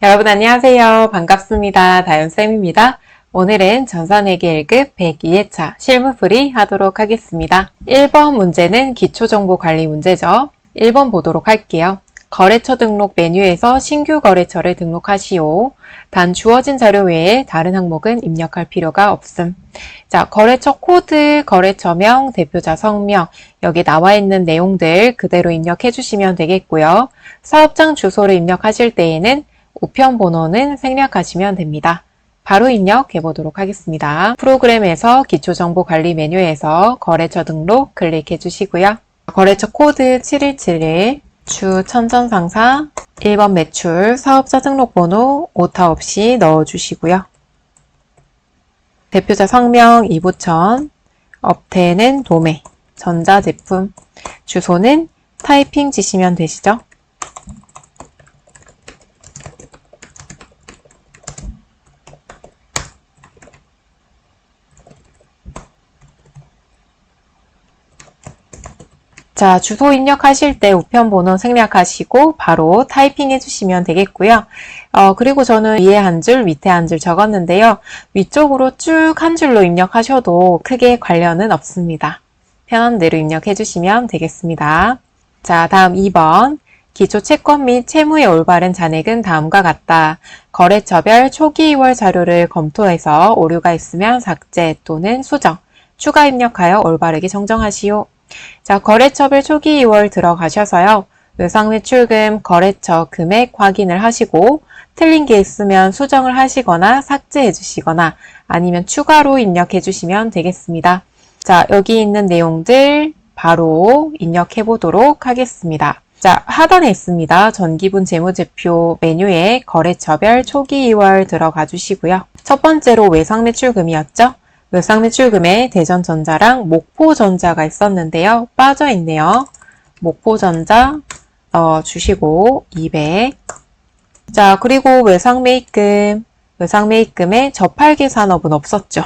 여러분 안녕하세요. 반갑습니다. 다윤쌤입니다. 오늘은 전산회계 1급 102회차 실무풀이 하도록 하겠습니다. 1번 문제는 기초정보관리 문제죠. 1번 보도록 할게요. 거래처 등록 메뉴에서 신규 거래처를 등록하시오. 단 주어진 자료 외에 다른 항목은 입력할 필요가 없음. 자, 거래처 코드, 거래처명, 대표자 성명, 여기 나와 있는 내용들 그대로 입력해 주시면 되겠고요. 사업장 주소를 입력하실 때에는 우편 번호는 생략하시면 됩니다. 바로 입력해 보도록 하겠습니다. 프로그램에서 기초정보관리 메뉴에서 거래처 등록 클릭해 주시고요. 거래처 코드 7171, 주 천전상사, 1번 매출, 사업자 등록번호 오타 없이 넣어주시고요. 대표자 성명 이부천, 업태는 도매, 전자제품, 주소는 타이핑 지시면 되시죠? 자, 주소 입력하실 때 우편 번호 생략하시고 바로 타이핑 해주시면 되겠고요. 그리고 저는 위에 한 줄, 밑에 한 줄 적었는데요. 위쪽으로 쭉 한 줄로 입력하셔도 크게 관련은 없습니다. 편한 대로 입력해 주시면 되겠습니다. 자, 다음 2번. 기초 채권 및 채무의 올바른 잔액은 다음과 같다. 거래처별 초기 2월 자료를 검토해서 오류가 있으면 삭제 또는 수정, 추가 입력하여 올바르게 정정하시오. 자, 거래처별 초기 2월 들어가셔서요. 외상매출금, 거래처 금액 확인을 하시고 틀린 게 있으면 수정을 하시거나 삭제해 주시거나 아니면 추가로 입력해 주시면 되겠습니다. 자, 여기 있는 내용들 바로 입력해 보도록 하겠습니다. 자, 하단에 있습니다. 전기분 재무제표 메뉴에 거래처별 초기 2월 들어가 주시고요. 첫 번째로 외상매출금이었죠. 외상매출금에 대전전자랑 목포전자가 있었는데요. 빠져있네요. 목포전자 넣어주시고 200. 자, 그리고 외상매입금에 저팔계산업은 없었죠.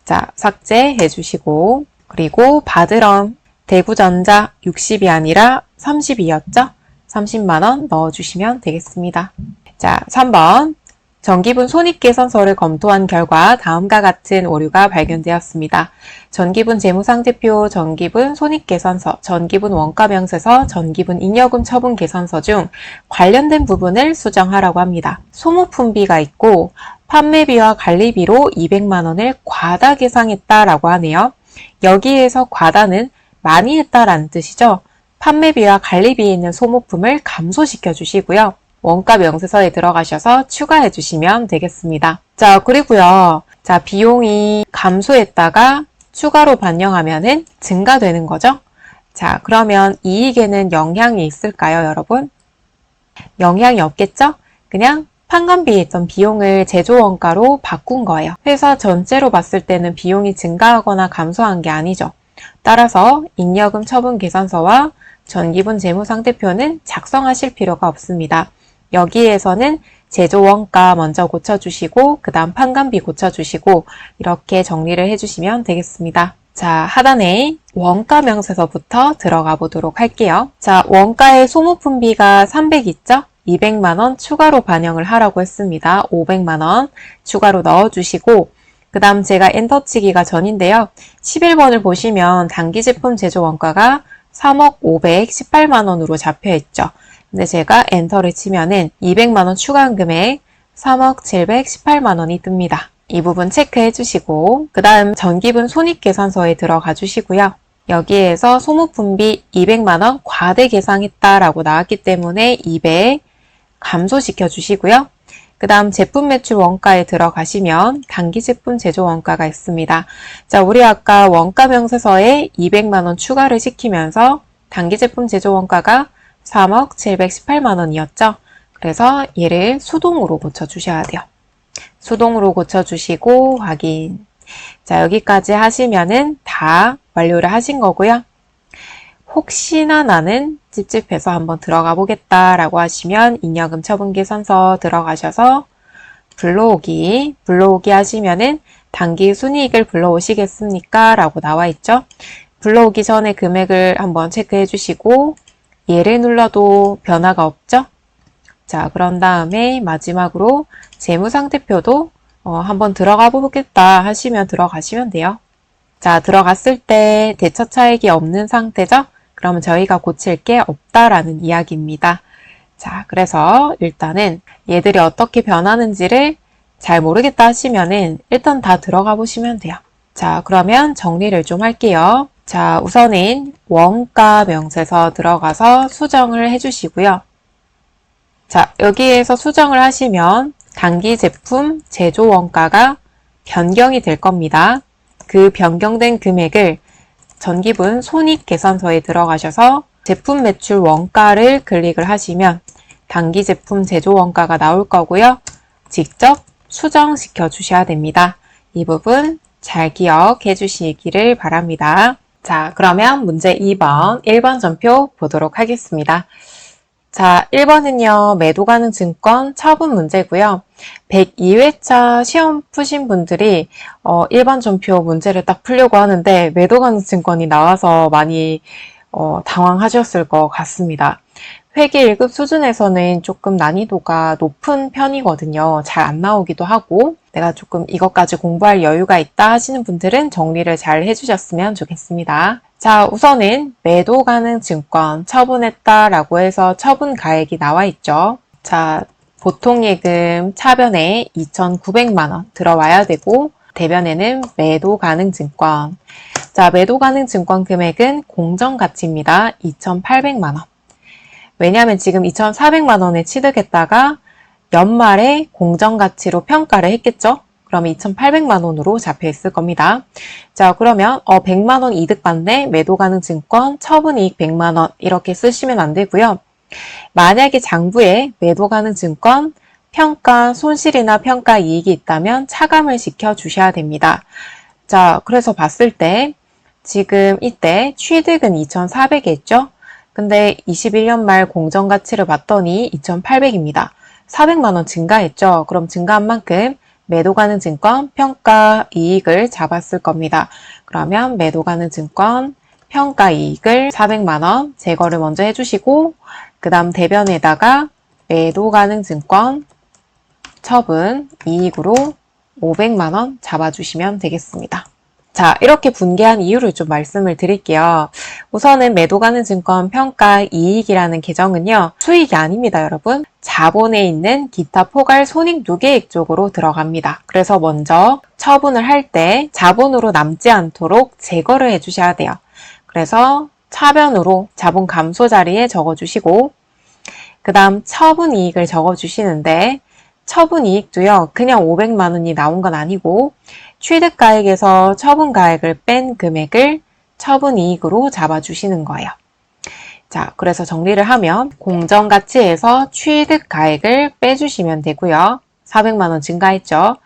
자, 삭제해주시고 그리고 바드럼 대구전자 60이 아니라 32였죠. 30만원 넣어주시면 되겠습니다. 자, 3번. 전기분 손익계산서를 검토한 결과 다음과 같은 오류가 발견되었습니다. 전기분 재무상태표, 전기분 손익계산서, 전기분 원가명세서, 전기분 잉여금 처분 계산서 중 관련된 부분을 수정하라고 합니다. 소모품비가 있고 판매비와 관리비로 200만 원을 과다 계상했다라고 하네요. 여기에서 과다는 많이 했다라는 뜻이죠. 판매비와 관리비에 있는 소모품을 감소시켜 주시고요. 원가 명세서에 들어가셔서 추가해 주시면 되겠습니다. 자, 그리고요. 자, 비용이 감소했다가 추가로 반영하면은 증가되는 거죠. 자, 그러면 이익에는 영향이 있을까요, 여러분? 영향이 없겠죠? 그냥 판관비에 있던 비용을 제조원가로 바꾼 거예요. 회사 전체로 봤을 때는 비용이 증가하거나 감소한 게 아니죠. 따라서 잉여금 처분 계산서와 전기분 재무상태표는 작성하실 필요가 없습니다. 여기에서는 제조원가 먼저 고쳐주시고 그 다음 판관비 고쳐주시고 이렇게 정리를 해주시면 되겠습니다. 자, 하단에 원가 명세서부터 들어가 보도록 할게요. 자, 원가의 소모품비가 300 있죠? 200만원 추가로 반영을 하라고 했습니다. 500만원 추가로 넣어주시고 그 다음 제가 엔터치기가 전인데요. 11번을 보시면 단기제품 제조 원가가 3억 518만원으로 잡혀있죠. 근데 제가 엔터를 치면은 200만원 추가한 금액 3억 718만원이 뜹니다. 이 부분 체크해 주시고 그 다음 전기분 손익계산서에 들어가 주시고요. 여기에서 소모품비 200만원 과대 계상했다라고 나왔기 때문에 200 감소시켜 주시고요. 그 다음 제품 매출 원가에 들어가시면 단기 제품 제조 원가가 있습니다. 자, 우리 아까 원가 명세서에 200만원 추가를 시키면서 단기 제품 제조 원가가 3억 718만원이었죠. 그래서 얘를 수동으로 고쳐주셔야 돼요. 수동으로 고쳐주시고 확인. 자, 여기까지 하시면은 다 완료를 하신 거고요. 혹시나 나는 찝찝해서 한번 들어가 보겠다라고 하시면 잉여금 처분계산서 들어가셔서 불러오기 하시면은 단기 순이익을 불러오시겠습니까? 라고 나와 있죠. 불러오기 전에 금액을 한번 체크해 주시고 얘를 눌러도 변화가 없죠? 자, 그런 다음에 마지막으로 재무상태표도 한번 들어가 보겠다 하시면 들어가시면 돼요. 자, 들어갔을 때 대처 차익이 없는 상태죠? 그러면 저희가 고칠 게 없다라는 이야기입니다. 자, 그래서 일단은 얘들이 어떻게 변하는지를 잘 모르겠다 하시면은 일단 다 들어가 보시면 돼요. 자, 그러면 정리를 좀 할게요. 자, 우선은 원가 명세서 들어가서 수정을 해주시고요. 자, 여기에서 수정을 하시면 당기 제품 제조 원가가 변경이 될 겁니다. 그 변경된 금액을 전기분 손익계산서에 들어가셔서 제품 매출 원가를 클릭을 하시면 당기 제품 제조 원가가 나올 거고요. 직접 수정시켜 주셔야 됩니다. 이 부분 잘 기억해 주시기를 바랍니다. 자, 그러면 문제 2번, 1번 전표 보도록 하겠습니다. 자, 1번은요, 매도 가능 증권 처분 문제고요. 102회차 시험 푸신 분들이 1번 전표 문제를 딱 풀려고 하는데 매도 가능 증권이 나와서 많이 당황하셨을 것 같습니다. 회계 1급 수준에서는 조금 난이도가 높은 편이거든요. 잘 안 나오기도 하고 내가 조금 이것까지 공부할 여유가 있다 하시는 분들은 정리를 잘 해주셨으면 좋겠습니다. 자, 우선은 매도 가능 증권 처분했다라고 해서 처분 가액이 나와 있죠. 자, 보통 예금 차변에 2,900만 원 들어와야 되고 대변에는 매도 가능 증권. 자, 매도 가능 증권 금액은 공정 가치입니다. 2,800만 원. 왜냐하면 지금 2,400만 원에 취득했다가 연말에 공정가치로 평가를 했겠죠? 그럼 2,800만 원으로 잡혀 있을 겁니다. 자, 그러면 100만 원 이득 받네 매도 가능 증권 처분이익 100만 원 이렇게 쓰시면 안 되고요. 만약에 장부에 매도 가능 증권 평가 손실이나 평가 이익이 있다면 차감을 시켜 주셔야 됩니다. 자, 그래서 봤을 때 지금 이때 취득은 2,400이 했죠? 근데 21년 말 공정가치를 봤더니 2,800입니다. 400만 원 증가했죠? 그럼 증가한 만큼 매도 가능 증권 평가 이익을 잡았을 겁니다. 그러면 매도 가능 증권 평가 이익을 400만 원 제거를 먼저 해주시고 그 다음 대변에다가 매도 가능 증권 처분 이익으로 500만 원 잡아주시면 되겠습니다. 자, 이렇게 분개한 이유를 좀 말씀을 드릴게요. 우선은 매도 가능 증권 평가 이익이라는 계정은요. 수익이 아닙니다, 여러분. 자본에 있는 기타 포괄 손익 누계액 쪽으로 들어갑니다. 그래서 먼저 처분을 할 때 자본으로 남지 않도록 제거를 해주셔야 돼요. 그래서 차변으로 자본 감소 자리에 적어주시고 그 다음 처분 이익을 적어주시는데 처분 이익도요. 그냥 500만 원이 나온 건 아니고 취득가액에서 처분가액을 뺀 금액을 처분이익으로 잡아주시는 거예요. 자, 그래서 정리를 하면 공정가치에서 취득가액을 빼주시면 되고요. 400만 원 증가했죠.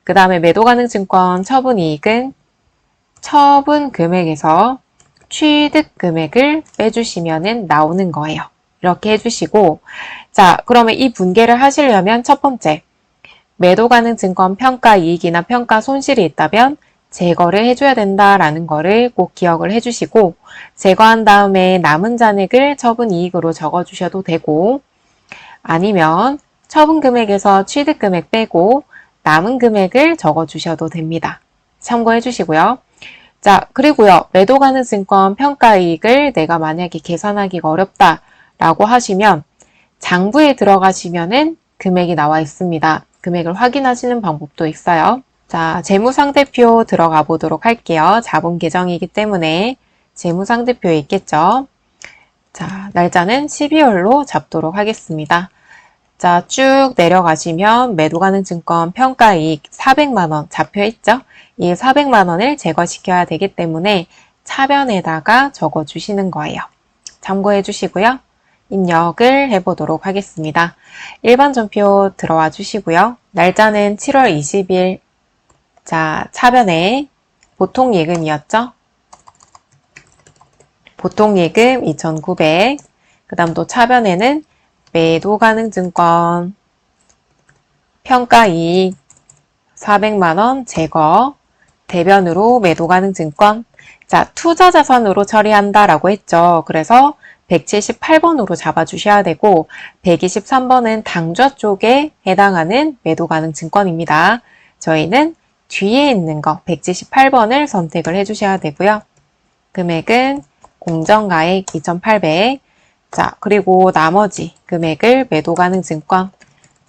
그 다음에 매도가능증권 처분이익은 처분금액에서 취득금액을 빼주시면 나오는 거예요. 이렇게 해주시고 자, 그러면 이 분개를 하시려면 첫 번째 매도 가능 증권 평가 이익이나 평가 손실이 있다면 제거를 해줘야 된다라는 거를 꼭 기억을 해주시고 제거한 다음에 남은 잔액을 처분 이익으로 적어주셔도 되고 아니면 처분 금액에서 취득 금액 빼고 남은 금액을 적어주셔도 됩니다. 참고해 주시고요. 자, 그리고요. 매도 가능 증권 평가 이익을 내가 만약에 계산하기가 어렵다라고 하시면 장부에 들어가시면은 금액이 나와 있습니다. 금액을 확인하시는 방법도 있어요. 자, 재무상태표 들어가 보도록 할게요. 자본 계정이기 때문에 재무상태표에 있겠죠. 자, 날짜는 12월로 잡도록 하겠습니다. 자, 쭉 내려가시면 매도 가능 증권 평가이익 400만 원 잡혀 있죠. 이 400만 원을 제거시켜야 되기 때문에 차변에다가 적어 주시는 거예요. 참고해 주시고요. 입력을 해보도록 하겠습니다. 1번 전표 들어와 주시고요. 날짜는 7월 20일. 자, 차변에 보통 예금이었죠? 보통 예금 2,900. 그 다음 또 차변에는 매도 가능 증권 평가 이익 400만 원 제거. 대변으로 매도 가능 증권. 자, 투자 자산으로 처리한다라고 했죠. 그래서 178번으로 잡아주셔야 되고 123번은 당좌 쪽에 해당하는 매도 가능 증권입니다. 저희는 뒤에 있는 거 178번을 선택을 해주셔야 되고요. 금액은 공정가액 2,800. 자, 그리고 나머지 금액을 매도 가능 증권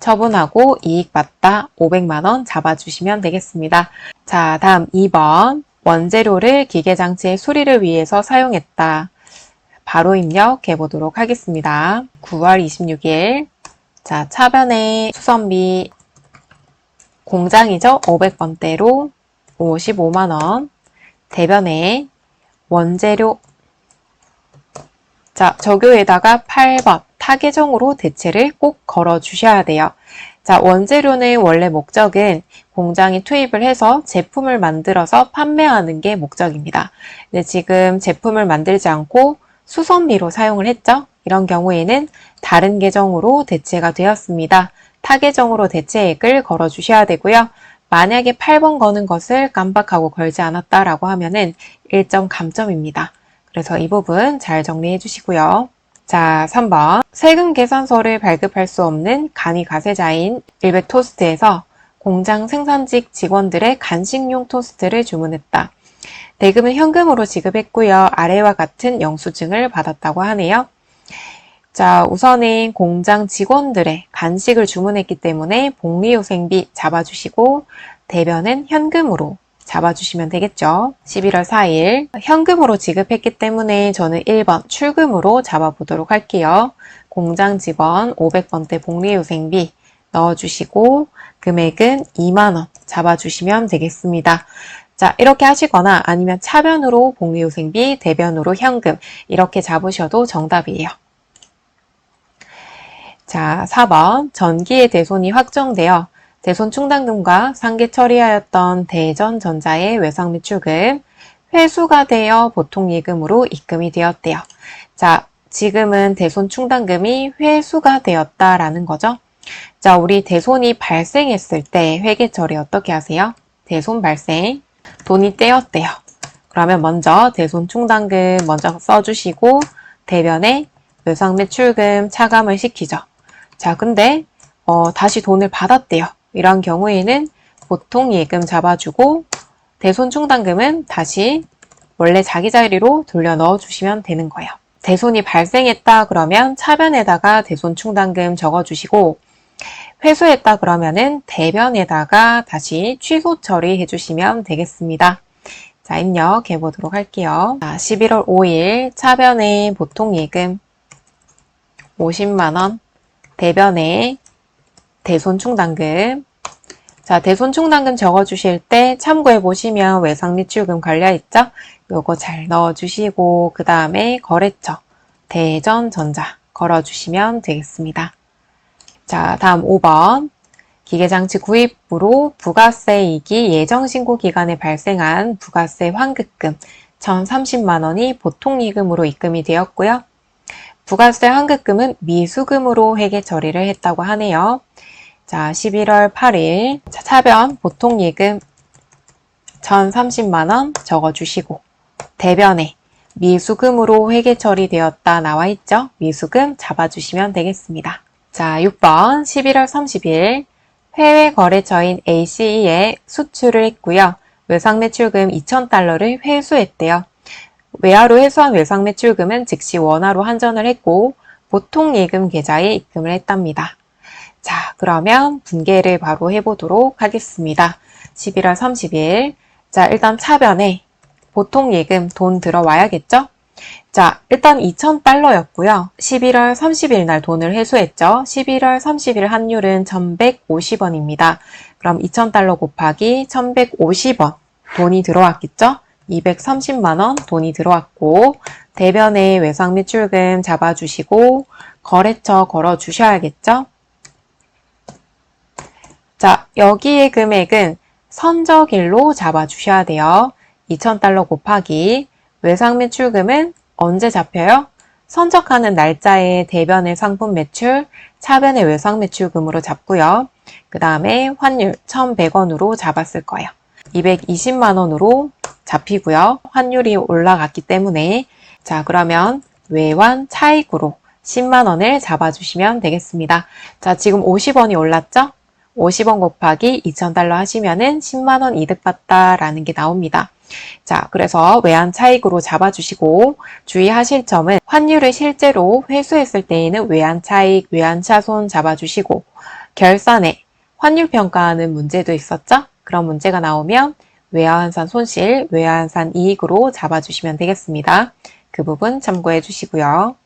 처분하고 이익 봤다 500만원 잡아주시면 되겠습니다. 자, 다음 2번. 원재료를 기계장치의 수리를 위해서 사용했다. 바로 입력해 보도록 하겠습니다. 9월 26일. 자, 차변의 수선비 공장이죠. 500번대로 55만원. 대변에 원재료. 자, 적요에다가 8번 타계정으로 대체를 꼭 걸어 주셔야 돼요. 자, 원재료는 원래 목적은 공장이 투입을 해서 제품을 만들어서 판매하는 게 목적입니다. 근데 지금 제품을 만들지 않고 수선비로 사용을 했죠. 이런 경우에는 다른 계정으로 대체가 되었습니다. 타 계정으로 대체액을 걸어 주셔야 되고요. 만약에 8번 거는 것을 깜빡하고 걸지 않았다라고 하면은 1점 감점입니다. 그래서 이 부분 잘 정리해 주시고요. 자, 3번. 세금 계산서를 발급할 수 없는 간이 가세자인 일베 토스트에서 공장 생산직 직원들의 간식용 토스트를 주문했다. 대금은 현금으로 지급했고요. 아래와 같은 영수증을 받았다고 하네요. 자, 우선은 공장 직원들의 간식을 주문했기 때문에 복리후생비 잡아주시고 대변은 현금으로 잡아주시면 되겠죠. 11월 4일 현금으로 지급했기 때문에 저는 1번 출금으로 잡아보도록 할게요. 공장 직원 500번대 복리후생비 넣어주시고 금액은 2만원 잡아주시면 되겠습니다. 자, 이렇게 하시거나 아니면 차변으로 복리후생비, 대변으로 현금 이렇게 잡으셔도 정답이에요. 자, 4번 전기의 대손이 확정되어 대손 충당금과 상계 처리하였던 대전전자의 외상 매출금 회수가 되어 보통예금으로 입금이 되었대요. 자, 지금은 대손 충당금이 회수가 되었다라는 거죠. 자, 우리 대손이 발생했을 때 회계 처리 어떻게 하세요? 대손 발생, 돈이 떼었대요. 그러면 먼저 대손 충당금 먼저 써주시고 대변에 외상 매출금 차감을 시키죠. 자, 근데 다시 돈을 받았대요. 이런 경우에는 보통 예금 잡아주고 대손 충당금은 다시 원래 자기 자리로 돌려 넣어주시면 되는 거예요. 대손이 발생했다 그러면 차변에다가 대손 충당금 적어주시고 회수했다 그러면은 대변에다가 다시 취소 처리해 주시면 되겠습니다. 자, 입력해 보도록 할게요. 자, 11월 5일 차변에 보통 예금 50만원, 대변에 대손 충당금. 자, 대손 충당금 적어주실 때 참고해 보시면 외상 매출금 걸려있죠? 요거 잘 넣어주시고 그 다음에 거래처 대전전자 걸어주시면 되겠습니다. 자, 다음 5번 기계장치 구입으로 부가세 이익이 예정신고 기간에 발생한 부가세 환급금 1,030만원이 보통이익금으로 입금이 되었고요. 부가세 환급금은 미수금으로 회계 처리를 했다고 하네요. 자, 11월 8일 차변 보통예금 1,030만원 적어주시고 대변에 미수금으로 회계 처리되었다 나와 있죠? 미수금 잡아주시면 되겠습니다. 자, 6번 11월 30일 해외 거래처인 ACE에 수출을 했고요. 외상 매출금 2,000달러를 회수했대요. 외화로 회수한 외상 매출금은 즉시 원화로 환전을 했고 보통 예금 계좌에 입금을 했답니다. 자, 그러면 분계를 바로 해보도록 하겠습니다. 11월 30일 자, 일단 차변에 보통 예금 돈 들어와야겠죠? 자, 일단 2,000달러였고요. 11월 30일 날 돈을 회수했죠. 11월 30일 환율은 1,150원입니다. 그럼 2,000달러 곱하기 1,150원 돈이 들어왔겠죠? 230만원 돈이 들어왔고 대변에 외상 매출금 잡아주시고 거래처 걸어주셔야겠죠? 자, 여기의 금액은 선적일로 잡아주셔야 돼요. 2,000달러 곱하기 외상 매출금은 언제 잡혀요? 선적하는 날짜에 대변의 상품 매출, 차변의 외상 매출금으로 잡고요. 그 다음에 환율 1,100원으로 잡았을 거예요. 220만원으로 잡히고요. 환율이 올라갔기 때문에 자, 그러면 외환 차익으로 10만 원을 잡아주시면 되겠습니다. 자, 지금 50원이 올랐죠? 50원 곱하기 2,000달러 하시면은 10만 원 이득 봤다라는 게 나옵니다. 자, 그래서 외환 차익으로 잡아주시고 주의하실 점은 환율을 실제로 회수했을 때에는 외환 차익, 외환 차손 잡아주시고 결산에 환율 평가하는 문제도 있었죠? 그런 문제가 나오면 외화환산 손실, 외화환산 이익으로 잡아주시면 되겠습니다. 그 부분 참고해 주시고요.